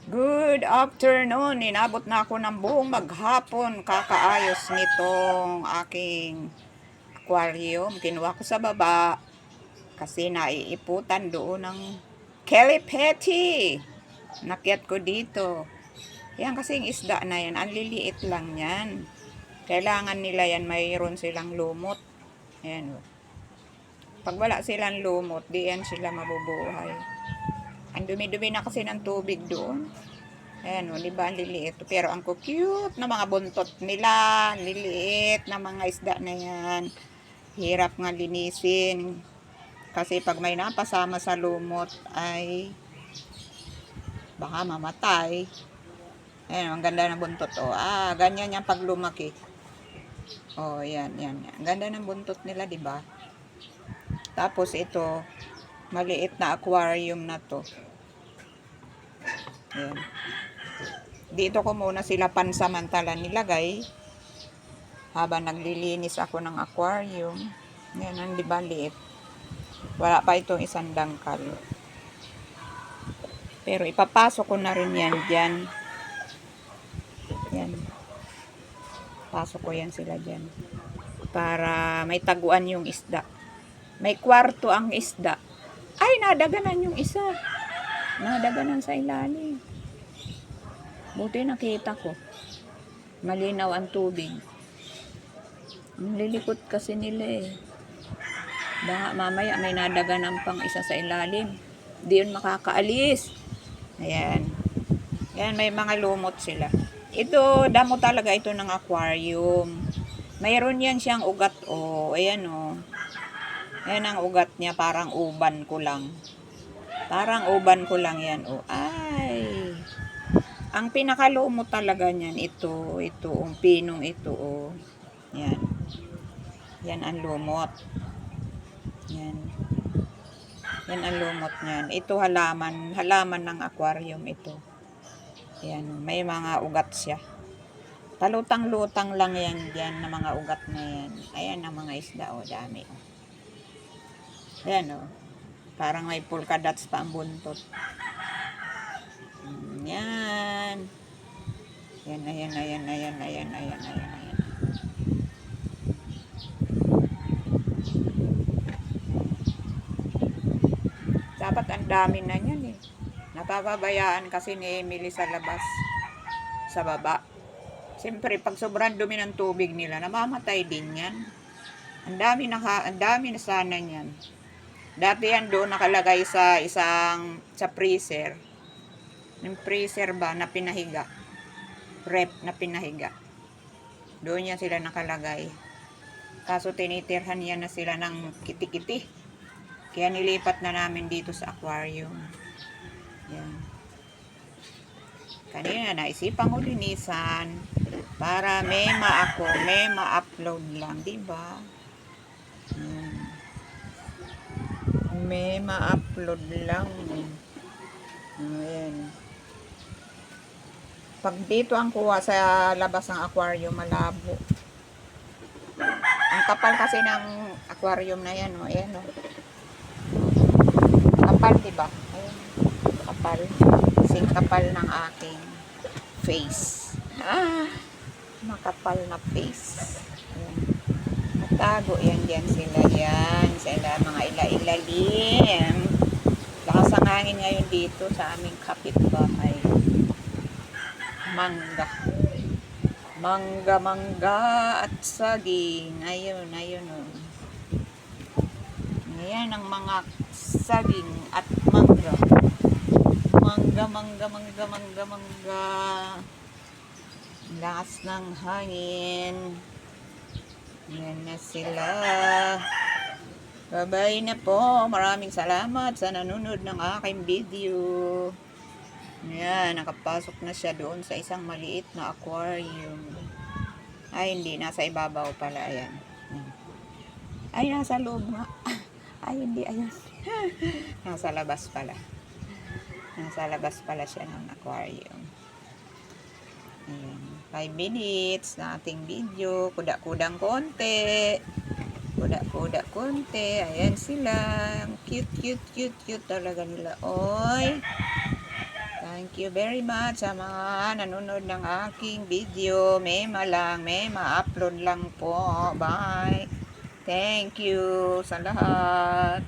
Good afternoon. Inabot na ako ng buong maghapon kakaayos nitong aking aquarium. Kinuha ko sa baba kasi naiiputan doon ng kelipeti. Nakyat ko dito. Yan kasing isda na yan. Ang liliit lang yan. Kailangan nila yan, mayroon silang lumot. Ayan. Pag wala silang lumot, di yan sila mabubuhay. Ang dumi-dumi na kasi ng tubig doon. Ayan o, diba ang liliit. Pero ang cute na mga buntot nila. Liliit na mga isda na yan. Hirap nga linisin. Kasi pag may napasama sa lumot ay baka mamatay. Ayan, ang ganda ng buntot o. Ganyan yan pag lumaki. O, yan. Ang ganda ng buntot nila, diba? Tapos ito, maliit na aquarium na to. Ayan. Dito ko muna sila pansamantala nilagay habang naglilinis ako ng aquarium. Yan, ang diba liit. Wala pa itong isang dangkal. Pero ipapasok ko na rin yan dyan. Yan. Pasok ko yan sila dyan. Para may taguan yung isda. May kwarto ang isda. Ay, nadaganan yung isa. Nadaganan sa ilalim. Buti nakita ko. Malinaw ang tubig. Ang lilikot kasi nila eh. Baka mamaya may nadaganan pang isa sa ilalim. Di yun makakaalis. Ayan. Ayan, may mga lumot sila. Ito, damo talaga ito ng aquarium. Mayroon yan siyang ugat o. Ayan o. Ayan ang ugat niya. Parang uban ko lang. Parang uban ko lang yan o. Ay. Ang pinakalumot talaga niyan, ito, ang pinong ito, oh. Yan. Yan ang lumot. Yan. Yan ang lumot niyan. Ito halaman ng aquarium ito. Yan, may mga ugat siya. Talutang-lutang lang yan diyan na mga ugat na yan. Ayan ang mga isda, oh, dami. Ayan, oh. Parang may polka dots pa ang buntot. Yan. Ayan. Dapat ang dami na yan eh. Napapabayaan kasi ni Emily sa labas. Sa baba. Siyempre, pag sobrang dumi ng tubig nila, namamatay din yan. Ang dami na sana yan. Dati yan doon nakalagay sa freezer. Yung freezer ba na pinahiga. Rep na pinahiga. Doon yan sila nakalagay. Kaso tinitirhan yan na sila ng kiti-kiti. Kaya nilipat na namin dito sa aquarium. Yan. Kanina naisipan ko linisan para may ma-upload lang, diba? May ma-upload lang. Ayan. Pag dito ang kuha sa labas ng aquarium, malabo. Ang kapal kasi ng aquarium na yan, oh. Ayan, oh. Kapal, diba? Ayan. Kapal. Kasing kapal ng aking face. Makapal na face. Ayan. Matago yan dyan sila yan. Sila mga ilalim. Lakas ang hangin ngayon dito sa aming kapitbahay. Mangga at saging. Ayun oh. Ayan ang mga saging at mangga. Mangga. Lakas ng hangin. Ayan na sila. Bye-bye na po. Maraming salamat sa nanonood ng aking video. Ayan, nakapasok na siya doon sa isang maliit na aquarium. Ay, hindi. Nasa ibabaw pala. Ayan. Ay, nasa loob nga. Ay, hindi. Ayan. Nasa labas pala. Nasa labas pala siya ng aquarium. Ayan. 5 minutes na ating video. Kuda-kudang konti. Ayan sila. Cute talaga nila. Oy. Thank you very much sa mga nanonood ng aking video. May ma-upload lang po. Bye. Thank you sa lahat.